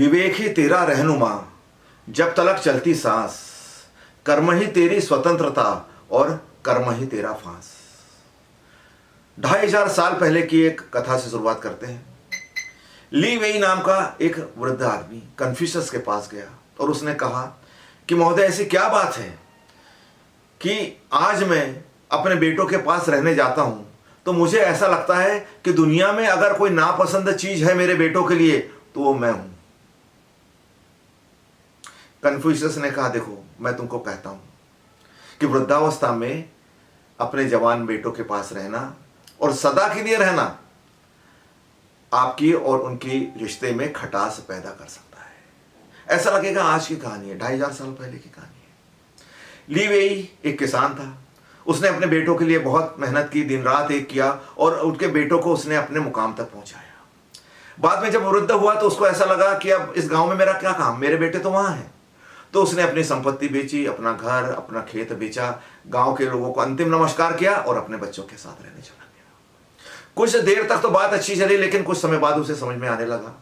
विवेक ही तेरा रहनुमा, जब तलक चलती सांस, कर्म ही तेरी स्वतंत्रता और कर्म ही तेरा फांस। 2500 साल पहले की एक कथा से शुरुआत करते हैं। ली वेई नाम का एक वृद्ध आदमी कन्फ्यूशस के पास गया और उसने कहा कि महोदय, ऐसी क्या बात है कि आज मैं अपने बेटों के पास रहने जाता हूं तो मुझे ऐसा लगता है कि दुनिया में अगर कोई नापसंद चीज है मेरे बेटों के लिए तो वो मैं हूं। कन्फ्यूशस ने कहा, देखो मैं तुमको कहता हूं कि वृद्धावस्था में अपने जवान बेटों के पास रहना और सदा के लिए रहना आपकी और उनकी रिश्ते में खटास पैदा कर सकता है। ऐसा लगेगा आज की कहानी है, 2500 साल पहले की कहानी है। ली वेई एक किसान था। उसने अपने बेटों के लिए बहुत मेहनत की, दिन रात एक किया और उनके बेटों को उसने अपने मुकाम तक पहुंचाया। बाद में जब वृद्ध हुआ तो उसको ऐसा लगा कि अब इस गांव में मेरा क्या काम, मेरे बेटे तो वहां हैं। तो उसने अपनी संपत्ति बेची, अपना घर, अपना खेत बेचा, गांव के लोगों को अंतिम नमस्कार किया और अपने बच्चों के साथ रहने चला गया। कुछ देर तक तो बात अच्छी चली, लेकिन कुछ समय बाद उसे समझ में आने लगा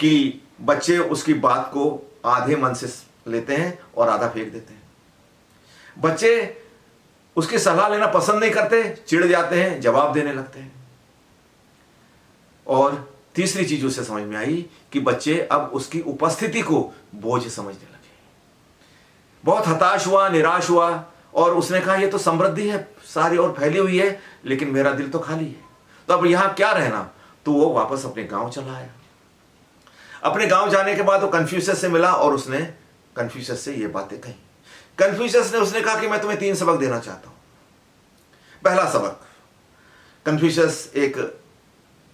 कि बच्चे उसकी बात को आधे मन से लेते हैं और आधा फेंक देते हैं। बच्चे उसकी सलाह लेना पसंद नहीं करते, चिढ़ जाते हैं, जवाब देने लगते हैं। और तीसरी चीज उसे समझ में आई कि बच्चे अब उसकी उपस्थिति को बोझ समझने लगे। बहुत हताश हुआ, निराश हुआ और उसने कहा, यह तो समृद्धि है सारी और फैली हुई है, लेकिन मेरा दिल तो खाली है, तो अब यहां क्या रहना। तो वो वापस अपने गांव चला आया। अपने गांव जाने के बाद वो कन्फ्यूशस से मिला और उसने कन्फ्यूशस से ये बातें कही। कन्फ्यूशस ने उसने कहा कि मैं तुम्हें 3 सबक देना चाहता हूं। पहला सबक, कन्फ्यूशस एक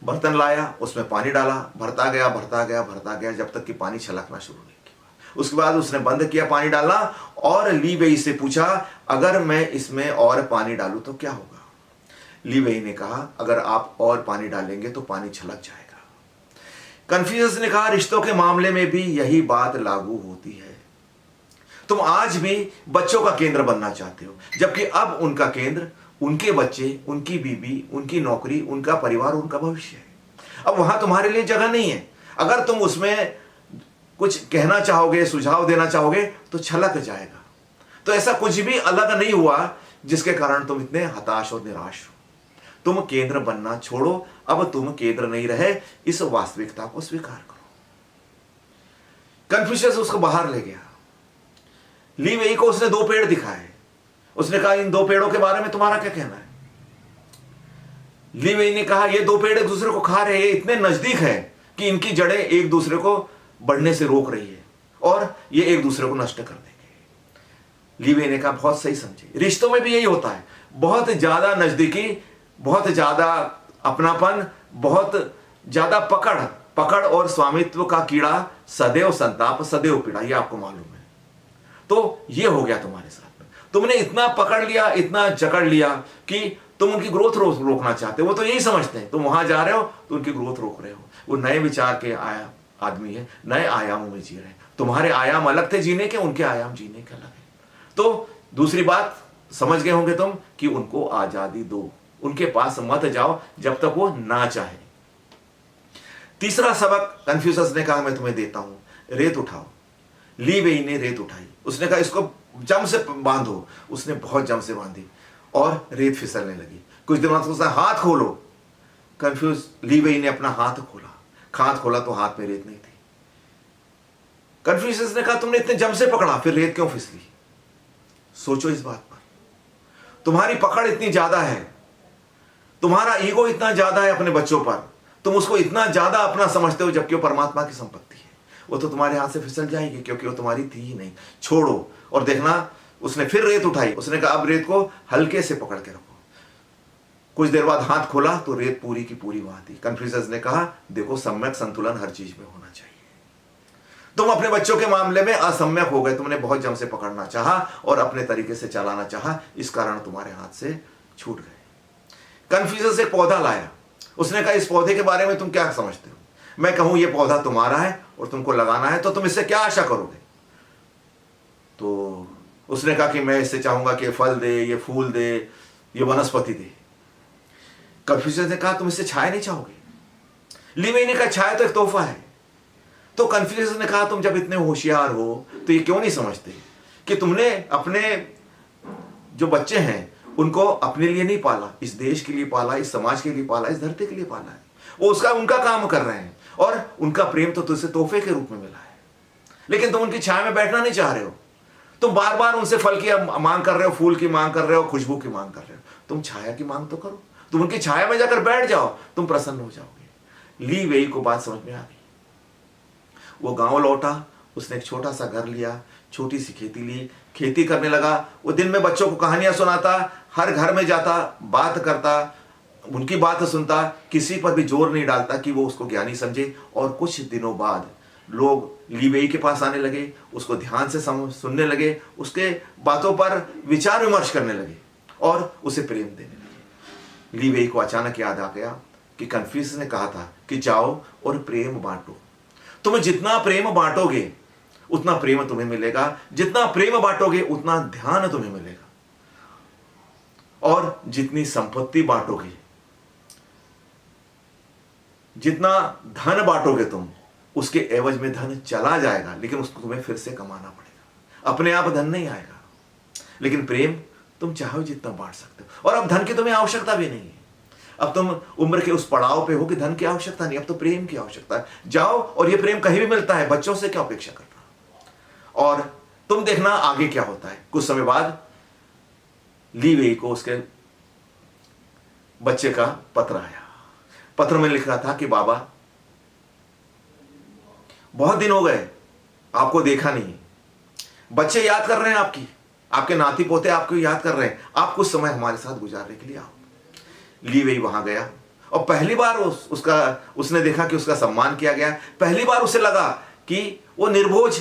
बर्तन लाया, उसमें पानी डाला, भरता गया भरता गया भरता गया जब तक कि पानी छलकना शुरू नहीं किया। उसके बाद उसने बंद किया पानी डालना और ली वेई से पूछा, अगर मैं इसमें और पानी डालूं तो क्या होगा। ली वेई ने कहा, अगर आप और पानी डालेंगे तो पानी छलक जाएगा। कन्फ्यूशस ने कहा, रिश्तों के मामले में भी यही बात लागू होती है। तुम आज भी बच्चों का केंद्र बनना चाहते हो, जबकि अब उनका केंद्र उनके बच्चे, उनकी बीवी, उनकी नौकरी, उनका परिवार, उनका भविष्य है। अब वहां तुम्हारे लिए जगह नहीं है। अगर तुम उसमें कुछ कहना चाहोगे, सुझाव देना चाहोगे तो छलक जाएगा। तो ऐसा कुछ भी अलग नहीं हुआ जिसके कारण तुम इतने हताश और निराश हो। तुम केंद्र बनना छोड़ो, अब तुम केंद्र नहीं रहे, इस वास्तविकता को स्वीकार करो। कन्फ्यूशस उसको बाहर ले गया। ली वेई को उसने 2 पेड़ दिखाए। उसने कहा, इन 2 पेड़ों के बारे में तुम्हारा क्या कहना है। ली वेई ने कहा, ये 2 पेड़ एक दूसरे को खा रहे हैं, इतने नजदीक है कि इनकी जड़ें एक दूसरे को बढ़ने से रोक रही है और ये एक दूसरे को नष्ट कर देंगे। ली वेई ने कहा, बहुत सही समझे। रिश्तों में भी यही होता है, बहुत ज्यादा नजदीकी, बहुत ज्यादा अपनापन, बहुत ज्यादा पकड़ और स्वामित्व का कीड़ा सदैव संताप सदैव पीड़ा, ये आपको मालूम है। तो ये हो गया तुम्हारे साथ में। तुमने इतना पकड़ लिया, इतना जकड़ लिया कि तुम उनकी ग्रोथ रोकना चाहते हो। वो तो यही समझते हैं तुम वहां जा रहे हो तो उनकी ग्रोथ रोक रहे हो। वो नए विचार के आदमी है, नए आयामों में जी रहे हैं। तुम्हारे आयाम अलग थे जीने के, उनके आयाम जीने के अलग है। तो दूसरी बात समझ गए होंगे तुम कि उनको आजादी दो, उनके पास मत जाओ जब तक वो ना चाहे। तीसरा सबक कन्फ्यूशस ने कहा, मैं तुम्हें देता हूं, रेत उठाओ। ली वेई ने रेत उठाई। उसने कहा, इसको जम से बांधो। उसने बहुत जम से बांधी और रेत फिसलने लगी। कुछ दिनों बाद उसने हाथ खोलो। कंफ्यूज ली वेई ने अपना हाथ खोला तो हाथ में रेत नहीं थी। कन्फ्यूशस ने कहा, तुमने इतने जम से पकड़ा, फिर रेत क्यों फिसली। सोचो इस बात पर। तुम्हारी पकड़ इतनी ज्यादा है, तुम्हारा ईगो इतना ज्यादा है अपने बच्चों पर, तुम उसको इतना ज्यादा अपना समझते हो, जबकि वो परमात्मा की संपत्ति है। वो तो तुम्हारे हाथ से फिसल जाएगी क्योंकि वो तुम्हारी थी ही नहीं। छोड़ो। और देखना, उसने फिर रेत उठाई। उसने कहा, अब रेत को हल्के से पकड़ के रखो। कुछ देर बाद हाथ खोला तो रेत पूरी की पूरी वहां थी। कन्फ्यूशस ने कहा, देखो सम्यक संतुलन हर चीज में होना चाहिए। तुम अपने बच्चों के मामले में असम्यक हो गए। तुमने बहुत जम से पकड़ना चाहा और अपने तरीके से चलाना चाहा, इस कारण तुम्हारे हाथ से छूट गए। कन्फ्यूशस एक पौधा लाया। उसने कहा, इस पौधे के बारे में तुम क्या समझते हो। मैं कहूं ये पौधा तुम्हारा है और तुमको लगाना है, तो तुम इससे क्या आशा करोगे। तो उसने कहा कि मैं इससे चाहूंगा कि ये फल दे, ये फूल दे, ये वनस्पति दे। कन्फ्यूशस ने कहा, तुम इससे छाया नहीं चाहोगे। ली वेई ने कहा, छाया तो एक तोहफा है, तो कन्फ्यूशियस ने कहा तुम जब इतने होशियार हो तो ये क्यों नहीं समझते कि तुमने अपने जो बच्चे हैं उनको अपने लिए नहीं पाला, इस देश के लिए पाला, इस समाज के लिए पाला, इस धरती के लिए पाला है। वो उनका काम कर रहे हैं और उनका प्रेम तो तुझसे तोहफे के रूप में मिला है, लेकिन तुम उनकी छाया में बैठना नहीं चाह रहे हो। तुम बार बार उनसे फल की मांग कर रहे हो, फूल की मांग कर रहे हो, खुशबू की मांग कर रहे हो। तुम छाया की मांग तो करो, तुम उनकी छाया में जाकर बैठ जाओ, तुम प्रसन्न हो जाओगे। ली वेई को बात समझ में आ गई। वो गांव लौटा, उसने एक छोटा सा घर लिया, छोटी सी खेती ली, खेती करने लगा। वो दिन में बच्चों को कहानियां सुनाता, हर घर में जाता, बात करता, उनकी बात सुनता, किसी पर भी जोर नहीं डालता कि वो उसको ज्ञानी समझे। और कुछ दिनों बाद लोग ली वेई के पास आने लगे, उसको ध्यान से सुनने लगे, उसके बातों पर विचार विमर्श करने लगे और उसे प्रेम देने लगे। ली वेई को अचानक याद आ गया कि कन्फ्यूशियस ने कहा था कि जाओ और प्रेम बांटो। तुम्हें जितना प्रेम बांटोगे उतना प्रेम तुम्हें मिलेगा, जितना प्रेम बांटोगे उतना ध्यान तुम्हें मिलेगा, और जितनी संपत्ति बांटोगे, जितना धन बांटोगे तुम, उसके एवज में धन चला जाएगा, लेकिन उसको तुम्हें फिर से कमाना पड़ेगा। अपने आप धन नहीं आएगा, लेकिन प्रेम तुम चाहो जितना बांट सकते हो। और अब धन की तुम्हें आवश्यकता भी नहीं है। अब तुम उम्र के उस पड़ाव पे हो कि धन की आवश्यकता नहीं, अब तो प्रेम की आवश्यकता है। जाओ, और ये प्रेम कहीं भी मिलता है, बच्चों से क्या अपेक्षा करना। और तुम देखना आगे क्या होता है। कुछ समय बाद ली वेई को उसके बच्चे का पत्र आया। पत्र में लिख रहा था कि बाबा, बहुत दिन हो गए, आपको देखा नहीं, बच्चे याद कर रहे हैं आपकी, आपके नाती पोते आपको याद कर रहे हैं, आप कुछ समय हमारे साथ गुजारने के लिए आओ। ली वेई वहां गया और पहली बार उसने देखा कि उसका सम्मान किया गया। पहली बार उसे लगा कि वो निर्बोझ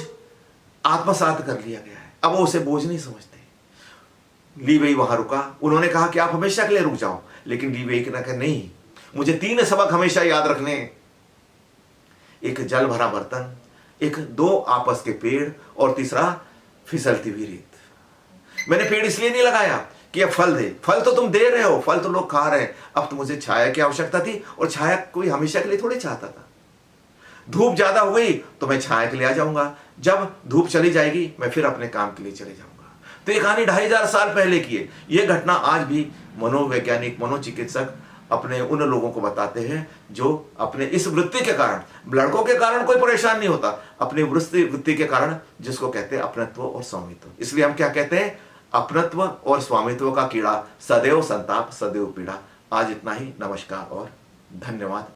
आत्मसात कर लिया गया है, अब वो उसे बोझ नहीं समझते। ली वेई वहां रुका। उन्होंने कहा कि आप हमेशा के लिए रुक जाओ, लेकिन ली वेई ने कहा नहीं, मुझे 3 सबक हमेशा याद रखने, एक जल भरा बर्तन, एक 2 आपस के पेड़, और तीसरा फिसलती हुई रेत। मैंने पेड़ इसलिए नहीं लगाया कि अब फल दे, फल तो तुम दे रहे हो, फल तो लोग खा रहे हैं, अब तो मुझे छाया की आवश्यकता थी, और छाया कोई हमेशा के लिए थोड़ी चाहता था। धूप ज्यादा हो गई तो मैं छाया के लिए आ जाऊंगा, जब धूप चली जाएगी मैं फिर अपने काम के लिए चले जाऊंगा। तो ये कहानी 2500 साल पहले की है। ये घटना आज भी मनोवैज्ञानिक, मनोचिकित्सक अपने उन लोगों को बताते हैं जो अपने इस वृत्ति के कारण, लड़कों के कारण कोई परेशान नहीं होता, अपनी वृत्ति के कारण, जिसको कहते हैं अपनत्व और स्वामित्व। इसलिए हम क्या कहते हैं, अपनत्व और स्वामित्व का कीड़ा, सदैव संताप सदैव पीड़ा। आज इतना ही। नमस्कार और धन्यवाद।